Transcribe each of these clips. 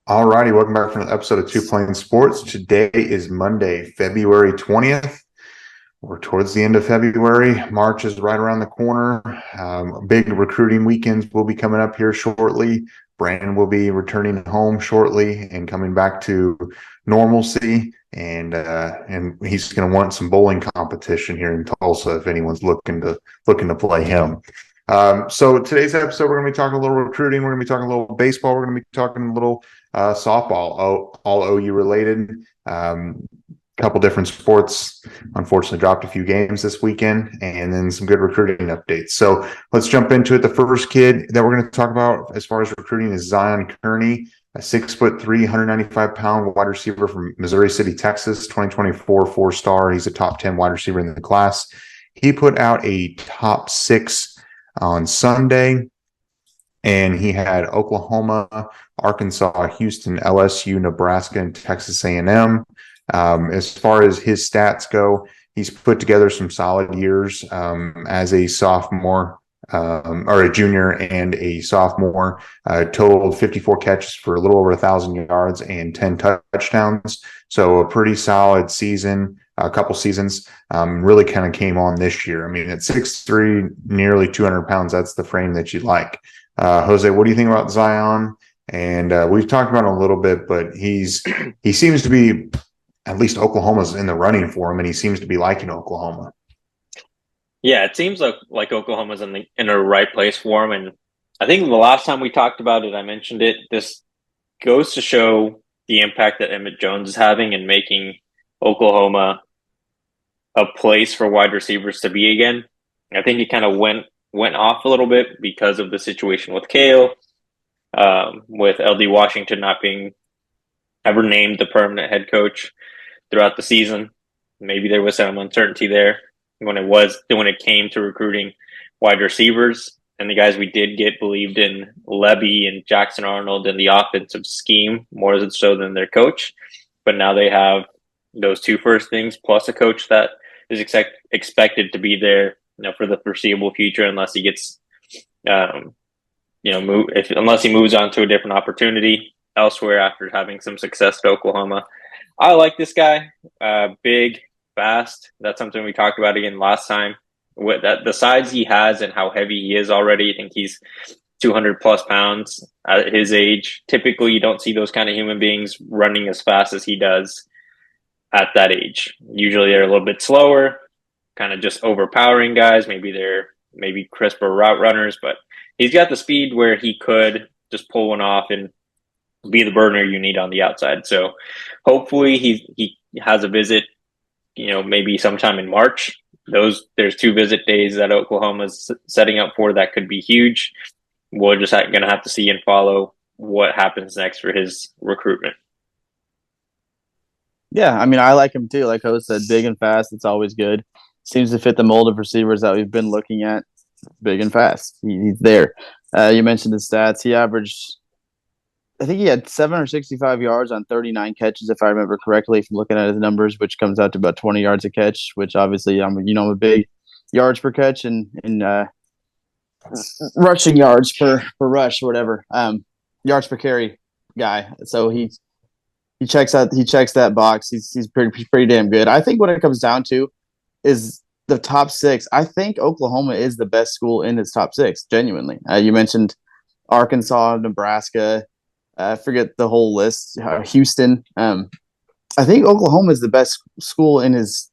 All righty, welcome back for another episode of Two Plane Sports. Today is Monday, February 20th. We're towards the end of February. March is right around the corner. Big recruiting weekends will be coming up here shortly. Brandon will be returning home shortly and coming back to normalcy. And he's going to want some bowling competition here in Tulsa if anyone's looking to play him. So today's episode, we're going to be talking a little recruiting. We're going to be talking a little baseball. We're going to be talking a little softball, all OU related. Couple different sports. Unfortunately, dropped a few games this weekend, and then some good recruiting updates. So let's jump into it. The first kid that we're going to talk about as far as recruiting is Zion Kearney, a 6'3", 195-pound wide receiver from Missouri City, Texas, 2024 4-star. He's a top 10 wide receiver in the class. He put out a top 6 on Sunday, and he had Oklahoma, Arkansas, Houston, LSU, Nebraska, and Texas A&M. As far as his stats go, he's put together some solid years as a sophomore or a junior and a sophomore. Totaled 54 catches for a little over 1,000 yards and 10 touchdowns. So a pretty solid season. A couple seasons, really kind of came on this year. I mean, at 6'3", nearly 200 pounds, that's the frame that you like. Jose, what do you think about Zion? And we've talked about him a little bit, but he seems to be, at least Oklahoma's in the running for him, and he seems to be liking Oklahoma. Yeah, it seems like Oklahoma's in the right place for him. And I think the last time we talked about it, I mentioned it. This goes to show the impact that Emmett Jones is having in making Oklahoma a place for wide receivers to be again. I think it kind of went off a little bit because of the situation with Kale, with LD Washington not being ever named the permanent head coach throughout the season. Maybe there was some uncertainty there when it came to recruiting wide receivers. And the guys we did get believed in Levy and Jackson Arnold and the offensive scheme more so than their coach. But now they have those two first things plus a coach that is expected to be there, for the foreseeable future, unless he gets, unless he moves on to a different opportunity elsewhere after having some success at Oklahoma. I like this guy, big, fast. That's something we talked about again last time. With that, the size he has and how heavy he is already, I think he's 200 plus pounds at his age. Typically, you don't see those kind of human beings running as fast as he does at that age. Usually they're a little bit slower, kind of just overpowering guys. Maybe they're crisper route runners, but he's got the speed where he could just pull one off and be the burner you need on the outside. So hopefully he has a visit, maybe sometime in March. There's 2 visit days that Oklahoma's setting up for that could be huge. We're just going to have to see and follow what happens next for his recruitment. Yeah, I mean, I like him too. Like Jose said, big and fast. It's always good. Seems to fit the mold of receivers that we've been looking at. Big and fast. He's there. You mentioned the stats. He averaged, I think he had 765 yards on 39 catches, if I remember correctly, from looking at his numbers, which comes out to about 20 yards a catch, which obviously I'm a big yards per catch and rushing yards per rush or whatever. Yards per carry guy. So he checks that box. He's pretty damn good. I think what it comes down to is the top 6. I think Oklahoma is the best school in its top 6. Genuinely, you mentioned Arkansas, Nebraska. I forget the whole list. Houston. I think Oklahoma is the best school in its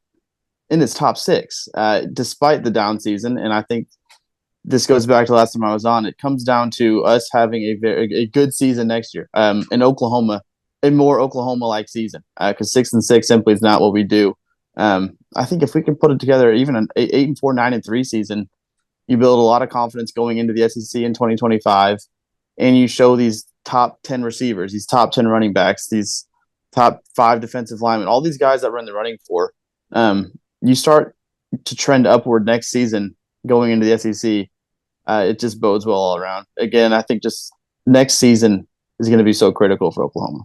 top 6, despite the down season. And I think this goes back to last time I was on. It comes down to us having a good season next year. In Oklahoma. A more Oklahoma-like season, because 6-6 simply is not what we do. I think if we can put it together, even an 8-4, 9-3 season, you build a lot of confidence going into the SEC in 2025, and you show these top 10 receivers, these top 10 running backs, these top 5 defensive linemen, all these guys that we're in the running for. You start to trend upward next season going into the SEC. It just bodes well all around. Again, I think just next season is going to be so critical for Oklahoma.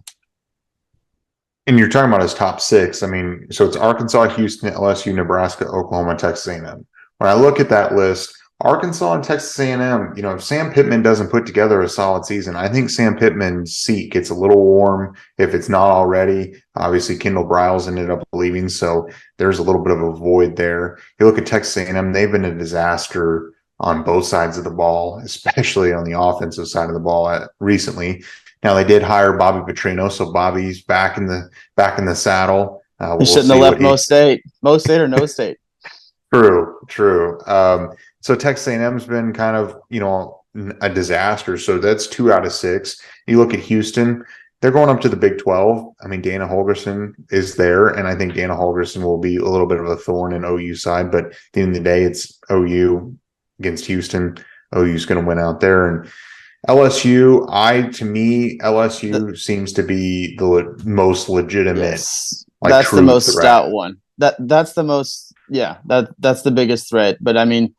And you're talking about his top 6. I mean, so it's Arkansas, Houston, LSU, Nebraska, Oklahoma, Texas A&M. When I look at that list, Arkansas and Texas A&M, you know, if Sam Pittman doesn't put together a solid season, I think Sam Pittman's seat gets a little warm if it's not already. Obviously, Kendall Briles ended up leaving, so there's a little bit of a void there. You look at Texas A&M, they've been a disaster on both sides of the ball, especially on the offensive side of the ball recently. Now they did hire Bobby Petrino, so Bobby's back in the saddle. He shouldn't have left Mo State or no state. True. So Texas A&M's been kind of, you know, a disaster. So that's 2 out of 6. You look at Houston, they're going up to the Big 12. I mean, Dana Holgorsen is there, and I think Dana Holgorsen will be a little bit of a thorn in OU side. But at the end of the day, it's OU against Houston. OU's going to win out there. And LSU, LSU seems to be the most legitimate. Yes. That's the most stout one. That's the most, that's the biggest threat. But I mean,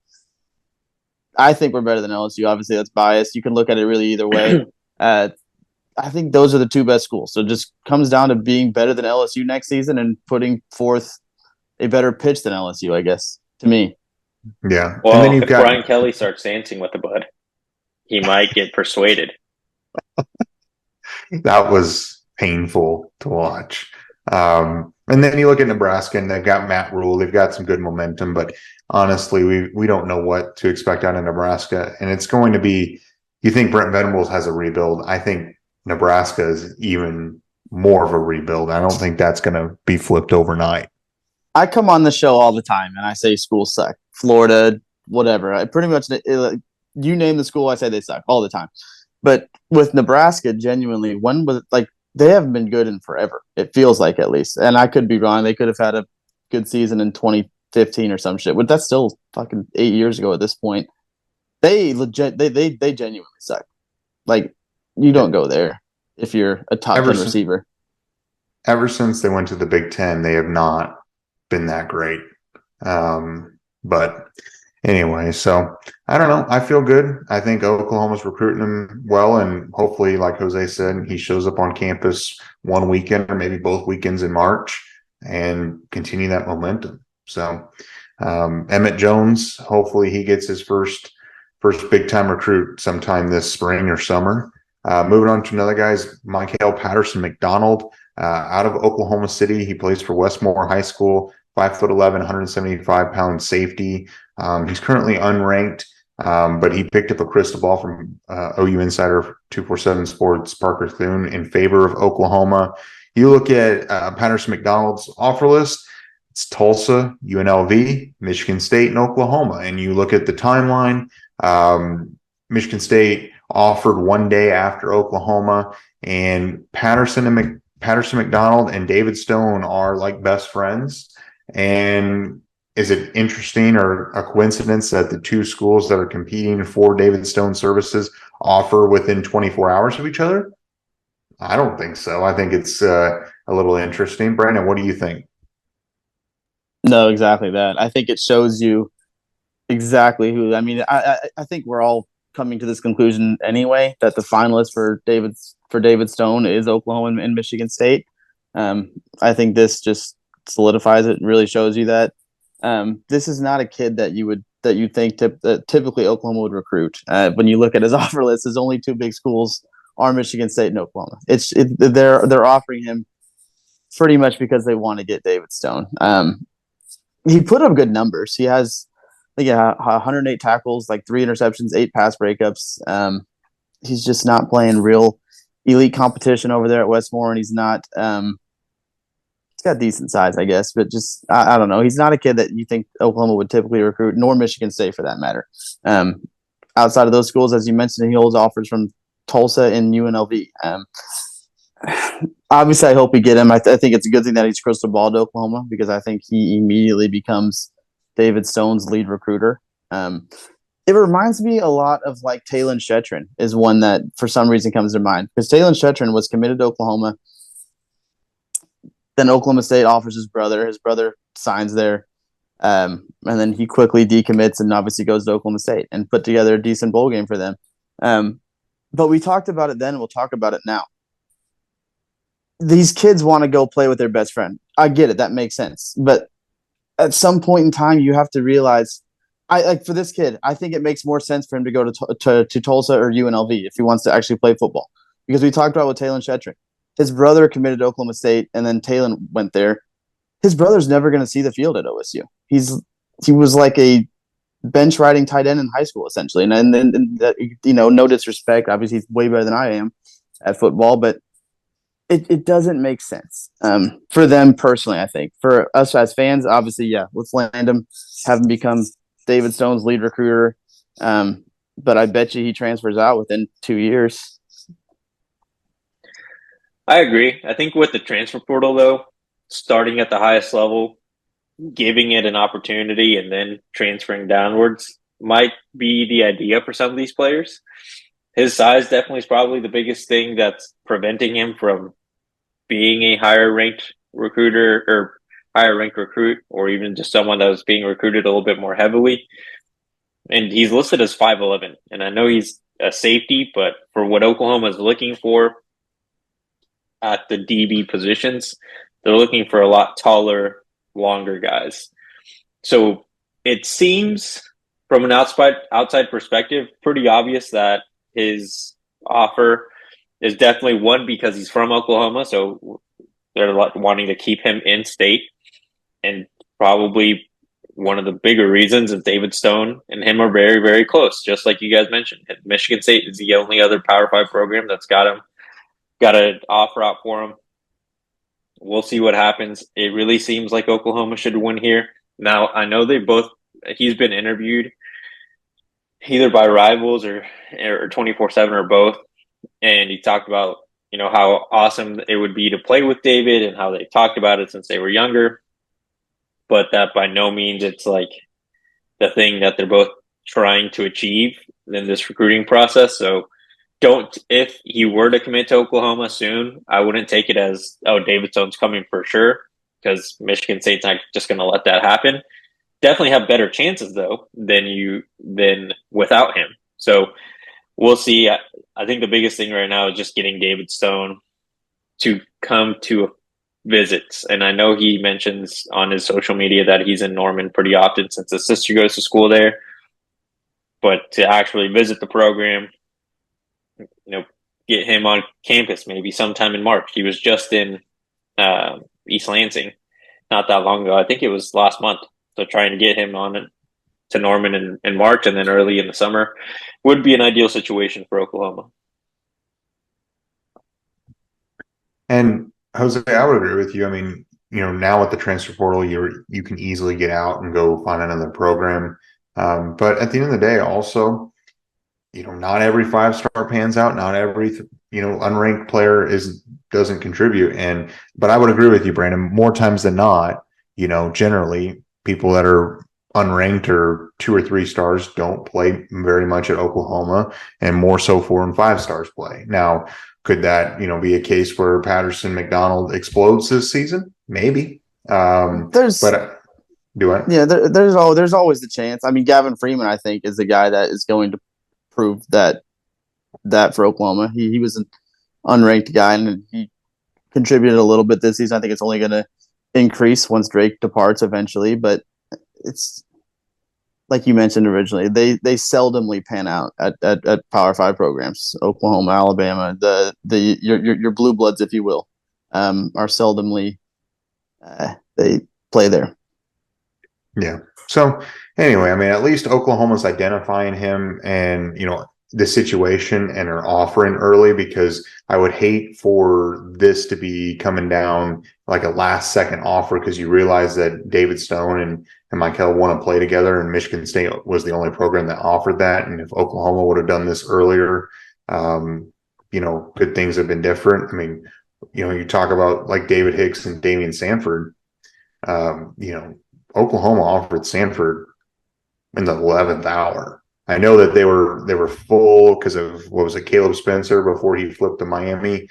I think we're better than LSU. Obviously, that's biased. You can look at it really either way. I think those are the 2 best schools. So it just comes down to being better than LSU next season and putting forth a better pitch than LSU, I guess, to me. Yeah. Well, and then if Brian Kelly starts dancing with the bud, he might get persuaded. That was painful to watch. And then you look at Nebraska, and they've got Matt Rule. They've got some good momentum, but honestly, we don't know what to expect out of Nebraska. And it's going to be, you think Brent Venables has a rebuild. I think Nebraska is even more of a rebuild. I don't think that's going to be flipped overnight. I come on the show all the time, and I say schools suck. Florida, whatever. I pretty much, you name the school, I say they suck all the time. But with Nebraska, genuinely, when was like, they haven't been good in forever. It feels like, at least. And I could be wrong. They could have had a good season in 2015 or some shit. But that's still fucking 8 years ago at this point. They genuinely suck. Like, you don't go there if you're a top 10 receiver. Ever since they went to the Big Ten, they have not been that great. But anyway, so I don't know. I feel good. I think Oklahoma's recruiting him well, and hopefully, like Jose said, he shows up on campus one weekend or maybe both weekends in March and continue that momentum. So Emmett Jones, hopefully he gets his first big time recruit sometime this spring or summer. Moving on to another guy's Michael Patterson McDonald out of Oklahoma City. He plays for Westmore High School. 5'11", 175-pound safety. He's currently unranked, but he picked up a crystal ball from OU Insider 247 Sports Parker Thune in favor of Oklahoma. You look at Patterson McDonald's offer list, it's Tulsa, UNLV, Michigan State, and Oklahoma. And you look at the timeline, Michigan State offered one day after Oklahoma, and Patterson McDonald and David Stone are like best friends. And is it interesting or a coincidence that the 2 schools that are competing for David Stone services offer within 24 hours of each other? I don't think so. I think it's a little interesting. Brandon, what do you think? No, exactly that. I think it shows you exactly who. I mean, I think we're all coming to this conclusion anyway, that the finalist for David Stone is Oklahoma and Michigan State. I think this just solidifies it and really shows you that this is not a kid that you think typically Oklahoma would recruit. When you look at his offer list, his only 2 big schools are Michigan State and Oklahoma. They're offering him pretty much because they want to get David Stone. He put up good numbers. He has 108 tackles, like 3 interceptions, 8 pass breakups. He's just not playing real elite competition over there at Westmore, and he's not. He's got decent size, I guess, but just I don't know. He's not a kid that you think Oklahoma would typically recruit, nor Michigan State for that matter. Outside of those schools, as you mentioned, he holds offers from Tulsa and UNLV. Obviously, I hope we get him. I think it's a good thing that he's crystal balled to Oklahoma, because I think he immediately becomes David Stone's lead recruiter. It reminds me a lot of like Talon Shetron is one that for some reason comes to mind, because Talon Shetron was committed to Oklahoma. Then Oklahoma State offers his brother. His brother signs there. And then he quickly decommits and obviously goes to Oklahoma State and put together a decent bowl game for them. But we talked about it then, and we'll talk about it now. These kids want to go play with their best friend. I get it. That makes sense. But at some point in time, you have to realize I like for this kid, I think it makes more sense for him to go to Tulsa or UNLV if he wants to actually play football. Because we talked about with Talon Shetrick. His brother committed to Oklahoma State, and then Talon went there. His brother's never going to see the field at OSU. He was like a bench riding tight end in high school, essentially. And that, no disrespect. Obviously, he's way better than I am at football, but it doesn't make sense for them personally. I think for us as fans, obviously, yeah, let's land him, have him become David Stone's lead recruiter. But I bet you he transfers out within 2 years. I agree. I think with the transfer portal, though, starting at the highest level, giving it an opportunity, and then transferring downwards might be the idea for some of these players. His size definitely is probably the biggest thing that's preventing him from being a higher ranked recruiter or higher ranked recruit, or even just someone that was being recruited a little bit more heavily. And he's listed as 5'11", and I know he's a safety, but for what Oklahoma is looking for at the DB positions, they're looking for a lot taller, longer guys. So it seems from an outside perspective pretty obvious that his offer is definitely one because he's from Oklahoma, so they're wanting to keep him in state, and probably one of the bigger reasons is David Stone and him are very, very close. Just like you guys mentioned, Michigan State is the only other Power 5 program that's got an offer out for him. We'll see what happens. It really seems like Oklahoma should win here. Now, I know he's been interviewed either by Rivals or 24/7 or both, and he talked about how awesome it would be to play with David and how they talked about it since they were younger, but that by no means it's like the thing that they're both trying to achieve in this recruiting process. So if he were to commit to Oklahoma soon, I wouldn't take it as, oh, David Stone's coming for sure, because Michigan State's not just going to let that happen. Definitely have better chances though than without him. So we'll see. I think the biggest thing right now is just getting David Stone to come to visits. And I know he mentions on his social media that he's in Norman pretty often since his sister goes to school there. But to actually visit the program, get him on campus maybe sometime in March. He was just in East Lansing not that long ago. I think it was last month. So trying to get him on to Norman in March and then early in the summer would be an ideal situation for Oklahoma. And Jose, I would agree with you. I mean, now with the transfer portal, you can easily get out and go find another program. But at the end of the day, also, not every 5-star pans out. Not every unranked player doesn't contribute. But I would agree with you, Brandon. More times than not, generally people that are unranked or 2 or 3 stars don't play very much at Oklahoma, and more so 4 and 5 stars play. Now, could that be a case where Patterson McDonald explodes this season? Maybe. There's always the chance. I mean, Gavin Freeman, I think, is the guy that is going to prove that for Oklahoma. He was an unranked guy, and he contributed a little bit this season. I think it's only going to increase once Drake departs eventually, but it's like you mentioned originally, they seldomly pan out at Power 5 programs. Oklahoma, Alabama, your blue bloods, if you will, are seldomly they play there. Yeah. So anyway, I mean, at least Oklahoma's identifying him and the situation and are offering early, because I would hate for this to be coming down like a last second offer because you realize that David Stone and Michael want to play together, and Michigan State was the only program that offered that. And if Oklahoma would have done this earlier, could things have been different? I mean, you talk about like David Hicks and Damian Sanford, Oklahoma offered Sanford in the 11th hour. I know that they were full because of Caleb Spencer before he flipped to Miami.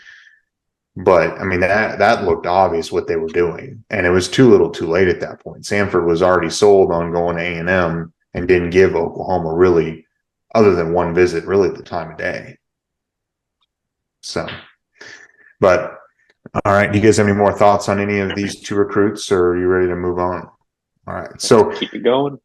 But I mean, that looked obvious what they were doing, and it was too little too late at that point. Sanford was already sold on going to A&M and didn't give Oklahoma really, other than one visit, really the time of day. So, but all right, do you guys have any more thoughts on any of these 2 recruits, or are you ready to move on? All right, so keep it going.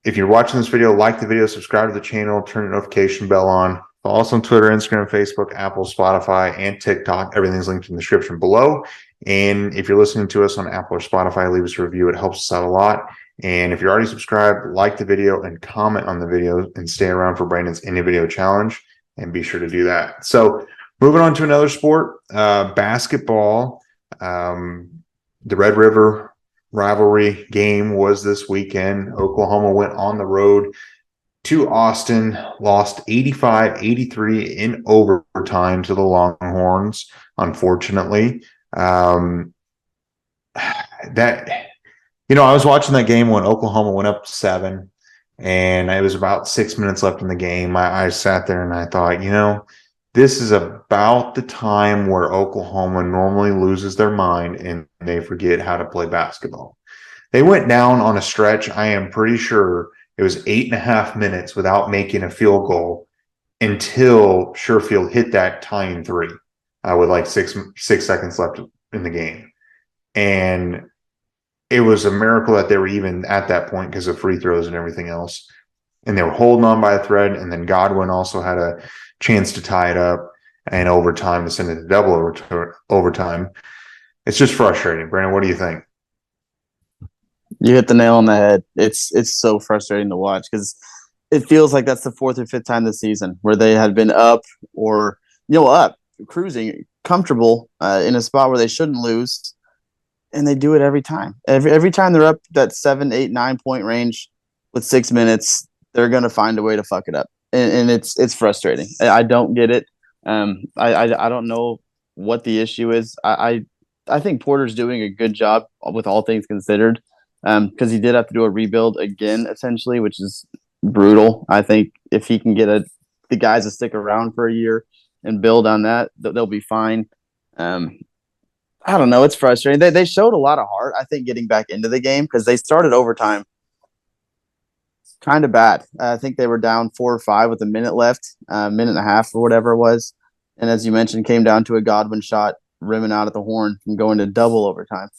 if you're watching this video, like the video, subscribe to the channel, turn the notification bell on. Follow us on Twitter, Instagram, Facebook, Apple, Spotify, and TikTok. Everything's linked in the description below. And if you're listening to us on Apple or Spotify, leave us a review. It helps us out a lot. And if you're already subscribed, like the video and comment on the video and stay around for Brandon's Any Video Challenge. And be sure to do that. So moving on to another sport, basketball. The Red River rivalry game was this weekend. Oklahoma went on the road to Austin, lost 85-83 in overtime to the Longhorns, unfortunately. I was watching that game when Oklahoma went up 7, and it was about 6 minutes left in the game. I sat there and I thought, this is about the time where Oklahoma normally loses their mind and they forget how to play basketball. They went down on a stretch. I am pretty sure it was 8.5 minutes without making a field goal until Sherfield hit that tying 3 with like six seconds left in the game. And it was a miracle that they were even at that point because of free throws and everything else. And they were holding on by a thread. And then Godwin also had a chance to tie it up and overtime to send it to double overtime. It's just frustrating. Brandon, what do you think? You hit the nail on the head. It's so frustrating to watch because it feels like that's the 4th or 5th time this season where they had been up or up, cruising, comfortable in a spot where they shouldn't lose, and they do it every time. Every time they're up that 7, 8, 9 point range with 6 minutes, they're gonna find a way to fuck it up, and it's frustrating. I don't get it. I don't know what the issue is. I think Porter's doing a good job with all things considered. Because he did have to do a rebuild again, essentially, which is brutal. I think if he can get the guys to stick around for a year and build on that, they'll be fine. I don't know. It's frustrating. They showed a lot of heart, I think, getting back into the game because they started overtime kind of bad. I think they were down 4 or 5 with a minute left, minute and a half or whatever it was. And as you mentioned, came down to a Godwin shot rimming out at the horn and going to double overtime.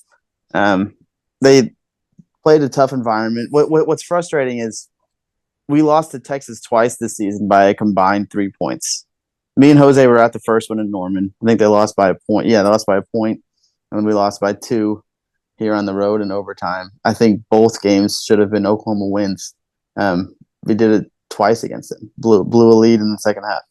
They played a tough environment. What's frustrating is we lost to Texas twice this season by a combined 3 points. Me and Jose were at the first one in Norman. I think they lost by a point. Yeah, they lost by a point, and we lost by 2 here on the road in overtime. I think both games should have been Oklahoma wins. We did it twice against them. Blew a lead in the second half.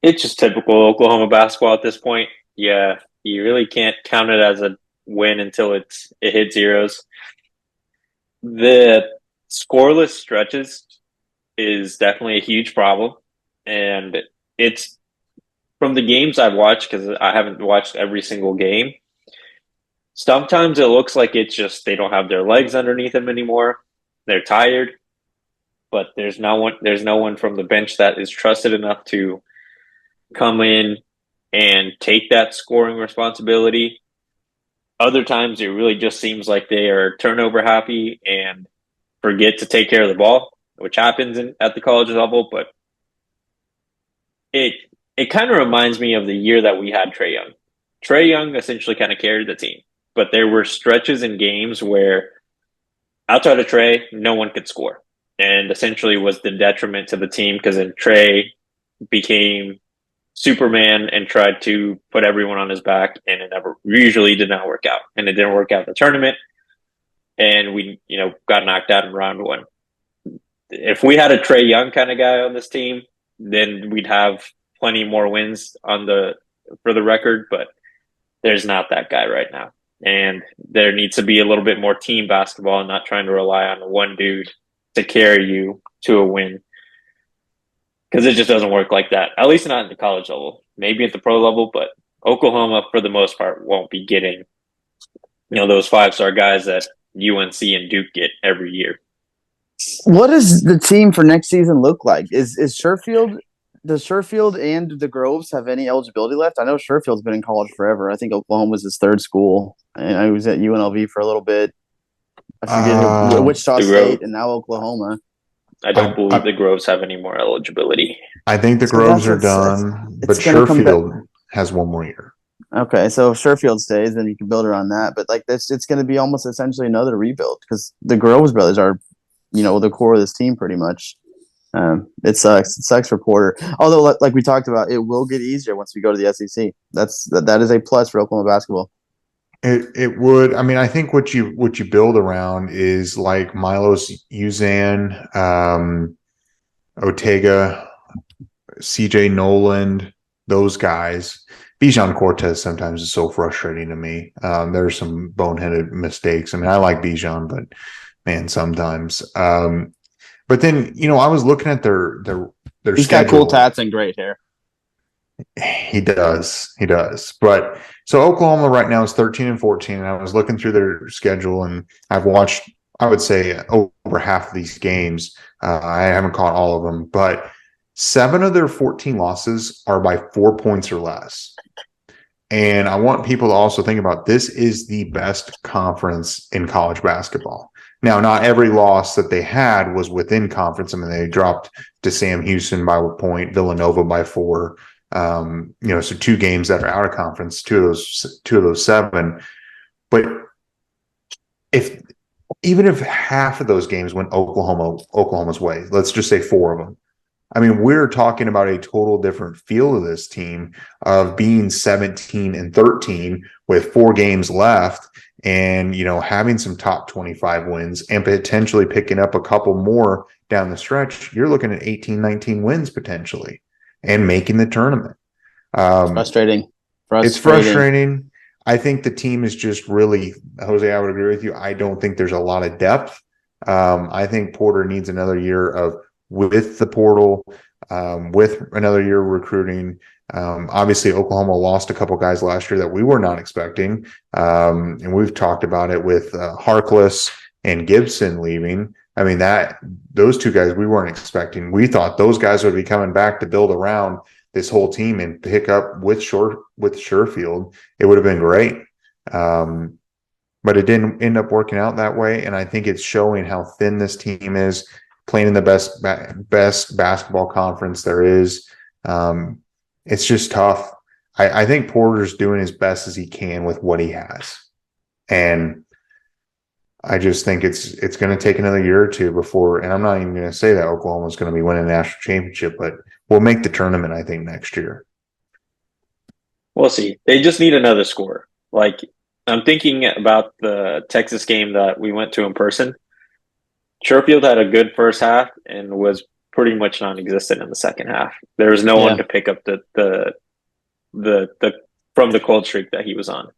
It's just typical Oklahoma basketball at this point. Yeah, you really can't count it as a win until it hits zeros. The scoreless stretches is definitely a huge problem, and it's from the games I've watched, because I haven't watched every single game. Sometimes it looks like it's just they don't have their legs underneath them anymore. They're tired, but there's no one from the bench that is trusted enough to come in and take that scoring responsibility. Other times, it really just seems like they are turnover happy and forget to take care of the ball, which happens at the college level. But it kind of reminds me of the year that we had Trae Young. Trae Young essentially kind of carried the team, but there were stretches in games where outside of Trae, no one could score, and essentially was the detriment to the team because then Trae became Superman and tried to put everyone on his back, and it usually did not work out. And it didn't work out in the tournament, and we got knocked out in round 1. If we had a Trae Young kind of guy on this team, then we'd have plenty more wins for the record, but there's not that guy right now. And there needs to be a little bit more team basketball and not trying to rely on one dude to carry you to a win. Because it just doesn't work like that, at least not at the college level. Maybe at the pro level, but Oklahoma, for the most part, won't be getting those 5-star guys that UNC and Duke get every year. What does the team for next season look like? Does Sherfield and the Groves have any eligibility left? I know Sherfield's been in college forever. I think Oklahoma was his 3rd school, and I was at UNLV for a little bit. I forget Wichita State and now Oklahoma. I don't believe the Groves have any more eligibility. I think the Groves are done, but Sherfield has 1 more year. Okay, so if Sherfield stays, then you can build around that. But like this, it's going to be almost essentially another rebuild because the Groves brothers are, the core of this team pretty much. It sucks. It sucks for Porter. Although, like we talked about, it will get easier once we go to the SEC. That is a plus for Oklahoma basketball. It would. I mean, I think what you build around is like Milos Uzan, Ortega, CJ Noland, those guys. Bijan Cortez sometimes is so frustrating to me. There's some boneheaded mistakes. I mean, I like Bijan, but man, sometimes. But then, I was looking at their He's schedule. got cool tats and great hair. He does. But so Oklahoma right now is 13-14, and I was looking through their schedule, and I've watched, I would say, over half of these games. I haven't caught all of them, but 7 of their 14 losses are by 4 points or less. And I want people to also think about this is the best conference in college basketball. Now, not every loss that they had was within conference. I mean, they dropped to Sam Houston by a point, Villanova by 4. So 2 games that are out of conference, two of those 7. But even if half of those games went Oklahoma's way, let's just say 4 of them. I mean, we're talking about a total different feel of this team of being 17-13 with 4 games left and, having some top 25 wins and potentially picking up a couple more down the stretch. You're looking at 18, 19 wins potentially and making the tournament. Frustrating. It's frustrating. I think the team is just really, Jose, I would agree with you. I don't think there's a lot of depth. I think Porter needs another year of with the portal, with another year of recruiting. Obviously, Oklahoma lost a couple guys last year that we were not expecting. And we've talked about it with Harkless and Gibson leaving. I mean, those 2 guys we weren't expecting. We thought those guys would be coming back to build around this whole team and pick up with Sherfield. It would have been great. But it didn't end up working out that way. And I think it's showing how thin this team is, playing in the best basketball conference there is. It's just tough. I think Porter's doing as best as he can with what he has. And I just think it's going to take another year or 2 before, and I'm not even going to say that Oklahoma's going to be winning a national championship, but we'll make the tournament, I think, next year. We'll see. They just need another score. Like, I'm thinking about the Texas game that we went to in person. Sherfield had a good first half and was pretty much non-existent in the second half. There was no one to pick up the from the cold streak that he was on,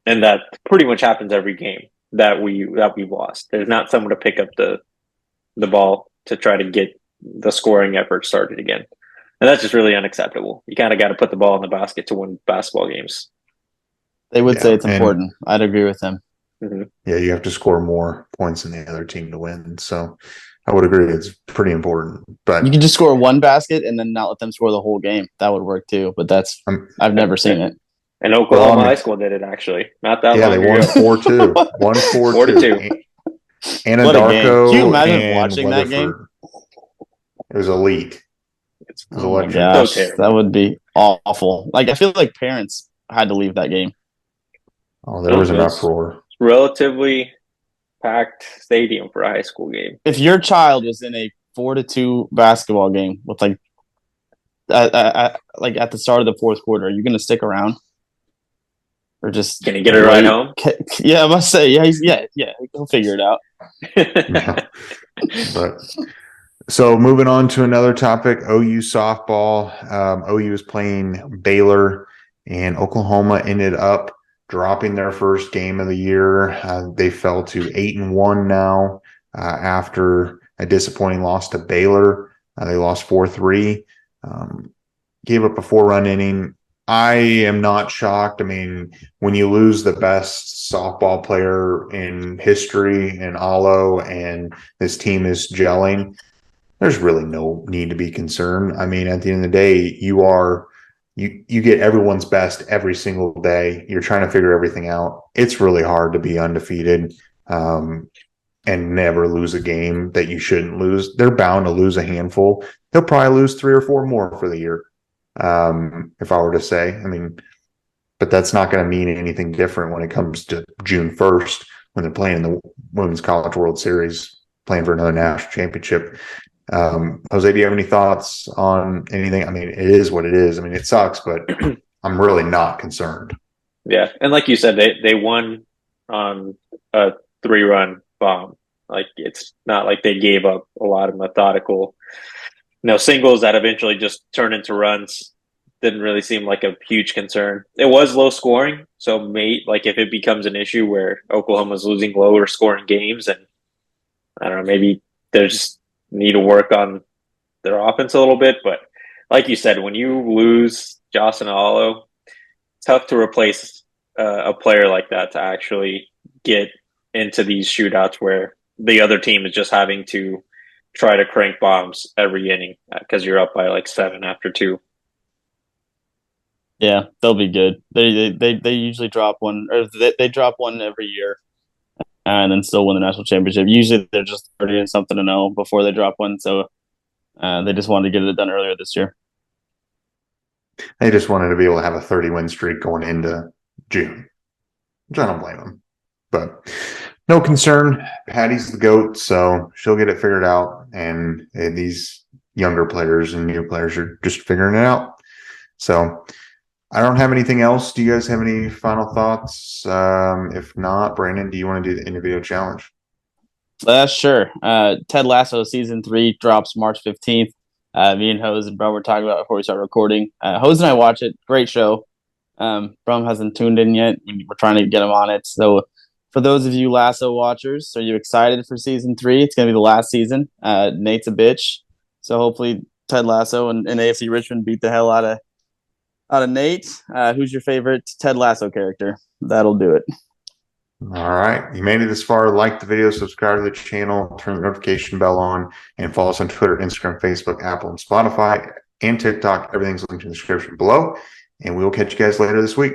and that pretty much happens every game that we lost. There's not someone to pick up the ball to try to get the scoring effort started again, and that's just really unacceptable. You kind of got to put the ball in the basket to win basketball games. They would say it's important. I'd agree with them. Mm-hmm. Yeah, you have to score more points than the other team to win. So I would agree it's pretty important. But you can just score 1 basket and then not let them score the whole game. That would work too. But I've never seen it. And Oklahoma High School did it actually. Not that long ago. Yeah, they won 4-2. 4-2. Anadarko. Can you imagine watching that game? It was elite. It was electric. Gosh, that would be awful. Like, I feel like parents had to leave that game. Oh, there was an uproar. Relatively packed stadium for a high school game. If your child was in a 4-2 basketball game with at the start of the 4th quarter, are you going to stick around, or just can he get a ride home? Yeah, I must say, yeah, he'll figure it out. But so moving on to another topic, OU softball. OU is playing Baylor, and Oklahoma ended up dropping their first game of the year. They fell to 8-1 now after a disappointing loss to Baylor. They lost 4-3, gave up a 4-run inning. I am not shocked. I mean, when you lose the best softball player in history in Alo and this team is gelling, there's really no need to be concerned. I mean, at the end of the day, you get everyone's best every single day. You're trying to figure everything out. It's really hard to be undefeated and never lose a game that you shouldn't lose. They're bound to lose a handful. They'll probably lose 3 or 4 more for the year. If I were to say, I mean, but that's not going to mean anything different when it comes to June 1st when they're playing the Women's College World Series, playing for another national championship. Jose, do you have any thoughts on anything? I mean, it is what it is. I mean, it sucks, but I'm really not concerned. Yeah, and like you said, they won on a 3-run bomb. Like, it's not like they gave up a lot of methodical, singles that eventually just turned into runs. Didn't really seem like a huge concern. It was low scoring, so if it becomes an issue where Oklahoma's losing lower scoring games, and I don't know, maybe they just need to work on their offense a little bit. But like you said, when you lose Jocelyn Allo, tough to replace a player like that to actually get into these shootouts where the other team is just having to try to crank bombs every inning because you're up by like 7 after 2. Yeah, they'll be good. They usually drop one, or they drop one every year, and then still win the national championship. Usually they're just 30 and something to 0 before they drop one, so they just wanted to get it done earlier this year. They just wanted to be able to have a 30-win streak going into June, which I don't blame them. But no concern. Patty's the GOAT, so she'll get it figured out. And these younger players and new players are just figuring it out. So I don't have anything else. Do you guys have any final thoughts? If not, Brandon, do you want to do the individual challenge? Sure. Ted Lasso season 3 drops March 15th. Me and Hose and Brum were talking about it before we started recording. Hose and I watch it. Great show. Brum hasn't tuned in yet. We're trying to get him on it. So for those of you Lasso watchers, are you excited for season 3? It's going to be the last season. Nate's a bitch. So hopefully Ted Lasso and AFC Richmond beat the hell out of Nate. Who's your favorite Ted Lasso character? That'll do it. All right. You made it this far. Like the video, subscribe to the channel, turn the notification bell on, and follow us on Twitter, Instagram, Facebook, Apple, and Spotify, and TikTok. Everything's linked in the description below. And we will catch you guys later this week.